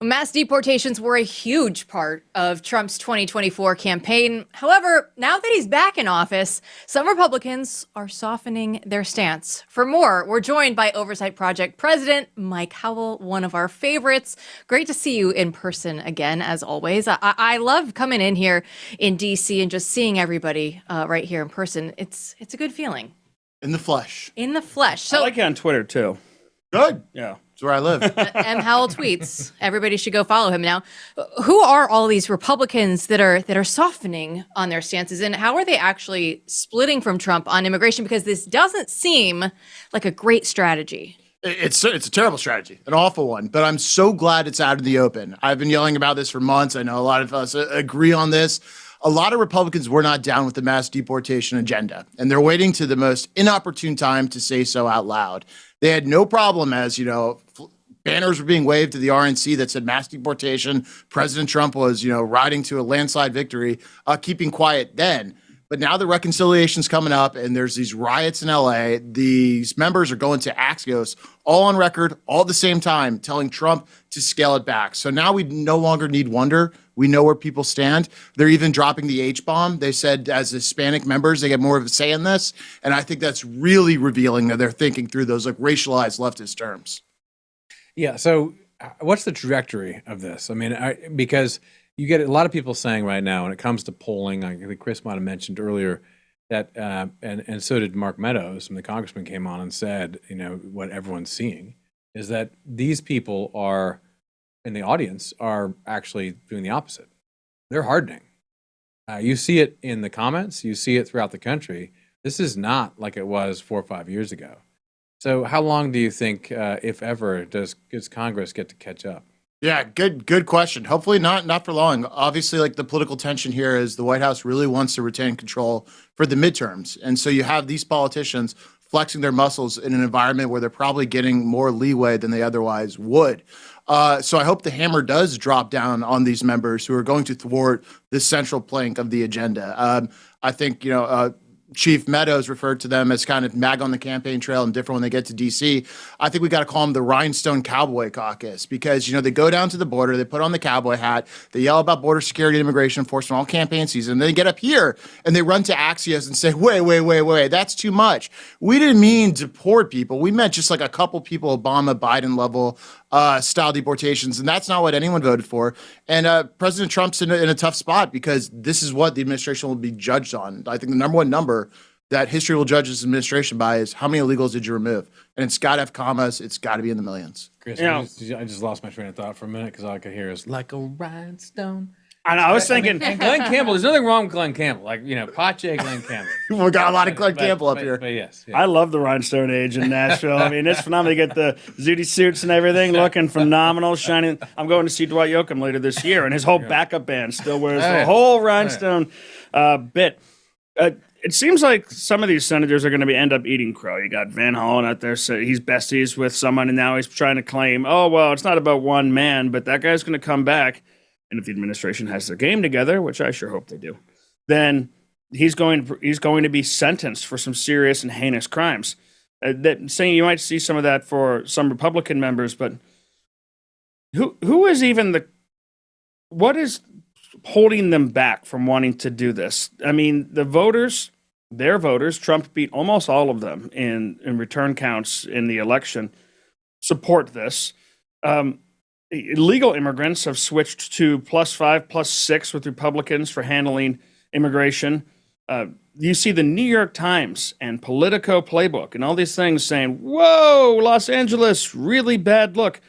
Mass deportations were a huge part of Trump's 2024 campaign. However, now that he's back in office, some Republicans are softening their stance. For more, we're joined by Oversight Project President Mike Howell, one of our favorites. Great to see you in person again, as always. I love coming in here in D.C. and just seeing everybody right here in person. It's a good feeling. In the flesh. In the flesh. So I like you on Twitter, too. Good. Yeah. That's where I live. M. Howell tweets. Everybody should go follow him now. Who are all these Republicans that are softening on their stances, and how are they actually splitting from Trump on immigration? Because this doesn't seem like a great strategy. It's a terrible strategy, an awful one, but I'm so glad it's out in the open. I've been yelling about this for months. I know a lot of us agree on this. A lot of Republicans were not down with the mass deportation agenda, and they're waiting to the most inopportune time to say so out loud. They had no problem as, banners were being waved to the RNC that said mass deportation. President Trump was, riding to a landslide victory, keeping quiet then. But now the reconciliation's coming up, and there's these riots in LA. These members are going to Axios, all on record, all at the same time, telling Trump to scale it back. So now we no longer need wonder. We know where people stand. They're even dropping the H-bomb. They said as Hispanic members, they get more of a say in this. And I think that's really revealing that they're thinking through those racialized leftist terms. Yeah. So what's the trajectory of this? I mean, because you get a lot of people saying right now when it comes to polling, I think Chris might have mentioned earlier that, and so did Mark Meadows, and the congressman came on and said, what everyone's seeing is that these people are in the audience are actually doing the opposite. They're hardening. You see it in the comments. You see it throughout the country. This is not like it was 4 or 5 years ago. So how long do you think, if ever, does Congress get to catch up? Yeah, good question. Hopefully not for long. Obviously, the political tension here is the White House really wants to retain control for the midterms. And so you have these politicians flexing their muscles in an environment where they're probably getting more leeway than they otherwise would. So I hope the hammer does drop down on these members who are going to thwart this central plank of the agenda. I think, Chief Meadows referred to them as kind of mag on the campaign trail and different when they get to D.C. I think we got to call them the Rhinestone Cowboy caucus because, they go down to the border, they put on the cowboy hat, they yell about border security and immigration enforcement all campaign season, and then they get up here and they run to Axios and say, wait, that's too much. We didn't mean deport people. We meant just a couple people, Obama, Biden level style deportations, and that's not what anyone voted for. And President Trump's in a tough spot because this is what the administration will be judged on. I think the number one number that history will judge this administration by is how many illegals did you remove? And it's got to have commas. It's got to be in the millions. Chris, I just lost my train of thought for a minute because all I could hear is like a rhinestone. And I was thinking, and Glenn Campbell. There's nothing wrong with Glenn Campbell. Pache Glenn Campbell. We got a lot of Glenn Campbell up here. But yes, I love the Rhinestone age in Nashville. I mean, it's phenomenal. You get the Zooty suits and everything looking phenomenal, shining. I'm going to see Dwight Yoakam later this year, and his whole backup band still wears the whole Rhinestone bit. It seems like some of these senators are going to end up eating crow. You got Van Hollen out there, so he's besties with someone, and now he's trying to claim, it's not about one man, but that guy's going to come back. And if the administration has their game together, which I sure hope they do, then he's going to be sentenced for some serious and heinous crimes. Saying you might see some of that for some Republican members, but who is even what is holding them back from wanting to do this? I mean, their voters, Trump beat almost all of them in return counts in the election, support this. Illegal immigrants have switched to +5, +6 with Republicans for handling immigration. You see the New York Times and Politico Playbook and all these things saying, whoa, Los Angeles, really bad look.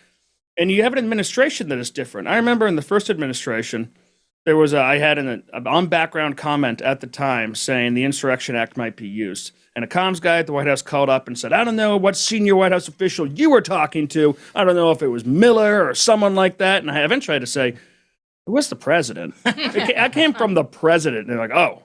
And you have an administration that is different. I remember in the first administration, there was I had an on-background comment at the time saying the Insurrection Act might be used. And a comms guy at the White House called up and said, I don't know what senior White House official you were talking to. I don't know if it was Miller or someone like that. And I eventually had to say, it was the president. I came from the president. And they're like, oh.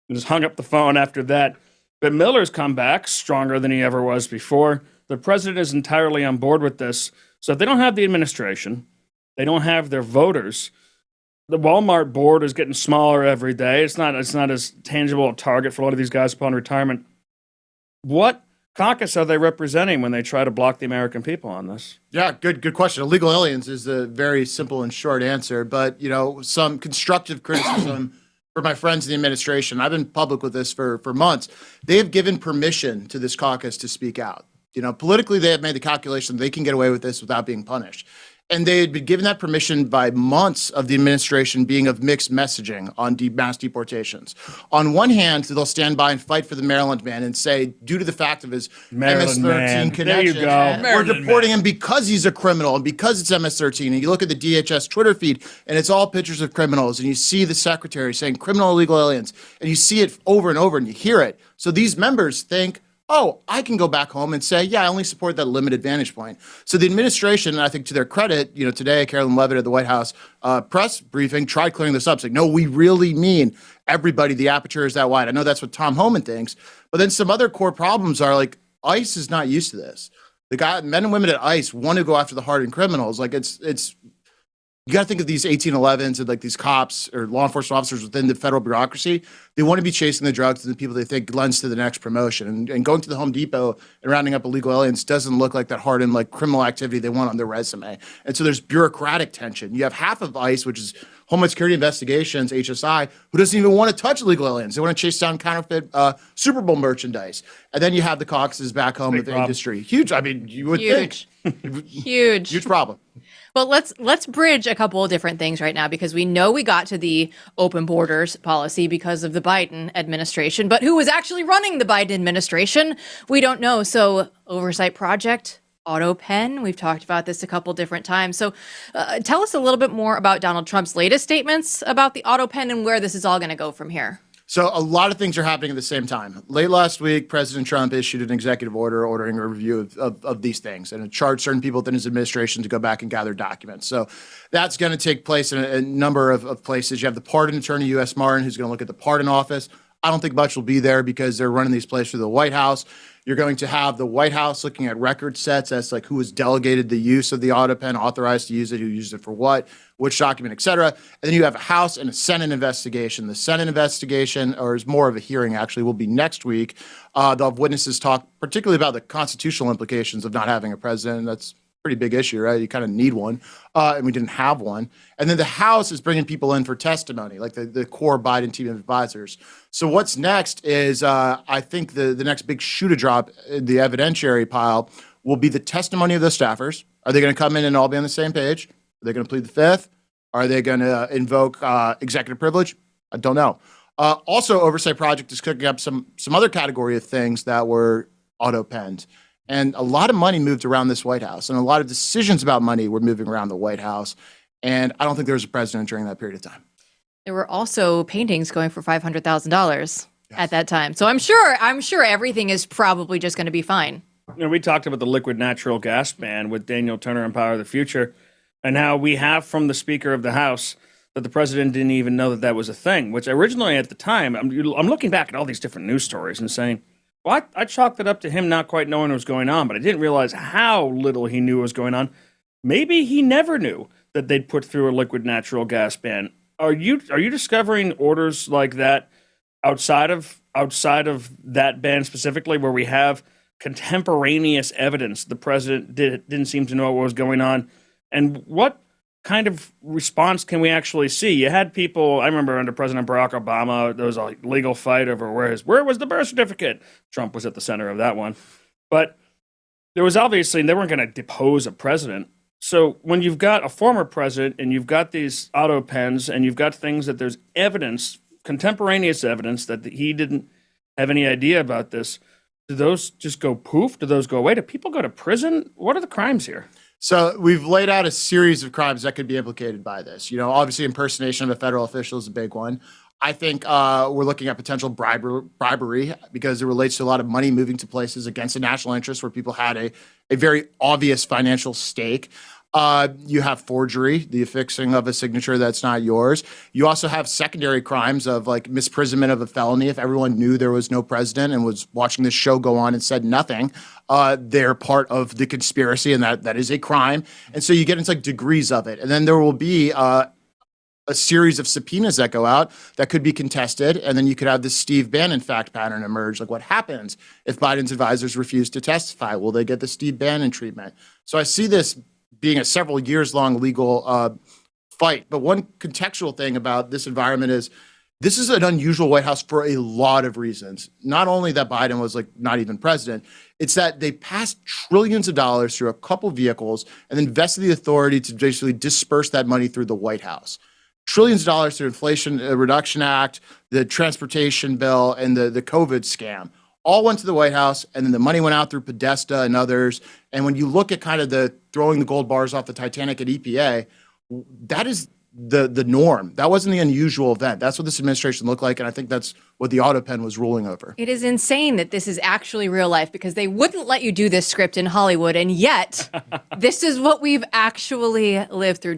And just hung up the phone after that. But Miller's come back stronger than he ever was before. The president is entirely on board with this. So if they don't have the administration, they don't have their voters. The Walmart board is getting smaller every day. It's not as tangible a target for a lot of these guys upon retirement. What caucus are they representing when they try to block the American people on this? Yeah, good question. Illegal aliens is the very simple and short answer, but some constructive criticism for my friends in the administration. I've been public with this for months. They have given permission to this caucus to speak out. Politically, they have made the calculation they can get away with this without being punished. And they had been given that permission by months of the administration being of mixed messaging on mass deportations. On one hand, they'll stand by and fight for the Maryland man and say, due to the fact of his MS-13 connection, there you go. we're deporting him because he's a criminal and because it's MS-13. And you look at the DHS Twitter feed, and it's all pictures of criminals. And you see the secretary saying criminal illegal aliens. And you see it over and over, and you hear it. So these members think, oh, I can go back home and say, yeah, I only support that limited vantage point. So the administration, I think to their credit, today, Carolyn Leavitt at the White House press briefing tried clearing this up, saying, no, we really mean everybody, the aperture is that wide. I know that's what Tom Homan thinks, but then some other core problems are like ICE is not used to this. The men and women at ICE want to go after the hardened criminals. Like it's you got to think of these 1811s and like these cops or law enforcement officers within the federal bureaucracy. They want to be chasing the drugs and the people they think lends to the next promotion. And going to the Home Depot and rounding up illegal aliens doesn't look like that hardened like criminal activity they want on their resume. And so there's bureaucratic tension. You have half of ICE, which is Homeland Security Investigations, HSI, who doesn't even want to touch illegal aliens. They want to chase down counterfeit Super Bowl merchandise. And then you have the caucuses back home with the industry. Huge. I mean, you would think. Huge problem. Well, let's bridge a couple of different things right now, because we know we got to the open borders policy because of the Biden administration, but who was actually running the Biden administration? We don't know. So Oversight project, autopen, we've talked about this a couple different times. So tell us a little bit more about Donald Trump's latest statements about the autopen and where this is all going to go from here. So a lot of things are happening at the same time. Late last week, President Trump issued an executive order ordering a review of these things, and it charged certain people within his administration to go back and gather documents. So that's going to take place in a number of places. You have the pardon attorney, U.S. Martin, who's going to look at the pardon office. I don't think much will be there because they're running these places through the White House. You're going to have the White House looking at record sets as like who was delegated the use of the autopen, authorized to use it, who used it for what, which document, et cetera. And then you have a House and a Senate investigation. The Senate investigation, or is more of a hearing actually, will be next week. They'll have witnesses talk particularly about the constitutional implications of not having a president. That's pretty big issue, right? You kind of need one, and we didn't have one. And then the House is bringing people in for testimony, like the core Biden team of advisors. So what's next is, I think the next big shoe to drop in the evidentiary pile will be the testimony of the staffers. Are they going to come in and all be on the same page? Are they going to plead the fifth? Are they going to invoke executive privilege? I don't know. Also, Oversight Project is cooking up some other category of things that were auto-penned. And a lot of money moved around this White House, and a lot of decisions about money were moving around the White House. And I don't think there was a president during that period of time. There were also paintings going for $500,000 at that time. So I'm sure everything is probably just going to be fine. We talked about the liquid natural gas ban with Daniel Turner and Power of the Future, and how we have from the Speaker of the House that the president didn't even know that was a thing, which originally at the time, I'm looking back at all these different news stories and saying, well, I chalked it up to him not quite knowing what was going on, but I didn't realize how little he knew was going on. Maybe he never knew that they'd put through a liquid natural gas ban. Are you discovering orders like that outside of that ban specifically, where we have contemporaneous evidence the president didn't seem to know what was going on? And what kind of response can we actually see? You had people, I remember under President Barack Obama, there was a legal fight over where was the birth certificate? Trump was at the center of that one. But there was obviously, they weren't going to depose a president. So when you've got a former president and you've got these auto pens and you've got things that there's evidence, contemporaneous evidence that he didn't have any idea about this, do those just go poof? Do those go away? Do people go to prison? What are the crimes here? So we've laid out a series of crimes that could be implicated by this. Obviously impersonation of a federal official is a big one. I think we're looking at potential bribery because it relates to a lot of money moving to places against a national interest where people had a very obvious financial stake. You have forgery, the affixing of a signature that's not yours. You also have secondary crimes of like misprisionment of a felony. If everyone knew there was no president and was watching this show go on and said nothing, they're part of the conspiracy, and that is a crime. And so you get into like degrees of it. And then there will be a series of subpoenas that go out that could be contested, and then you could have this Steve Bannon fact pattern emerge. Like, what happens if Biden's advisors refuse to testify? Will they get the Steve Bannon treatment? So I see this being a several years long legal fight. But one contextual thing about this environment is this is an unusual White House for a lot of reasons. Not only that Biden was like not even president, it's that they passed trillions of dollars through a couple vehicles and then vested the authority to basically disperse that money through the White House. Trillions of dollars through Inflation Reduction Act, the transportation bill, and the COVID scam. All went to the White House, and then the money went out through Podesta and others. And when you look at kind of the throwing the gold bars off the Titanic at EPA, that is the norm. That wasn't the unusual event. That's what this administration looked like, and I think that's what the autopen was ruling over. It is insane that this is actually real life because they wouldn't let you do this script in Hollywood, and yet this is what we've actually lived through.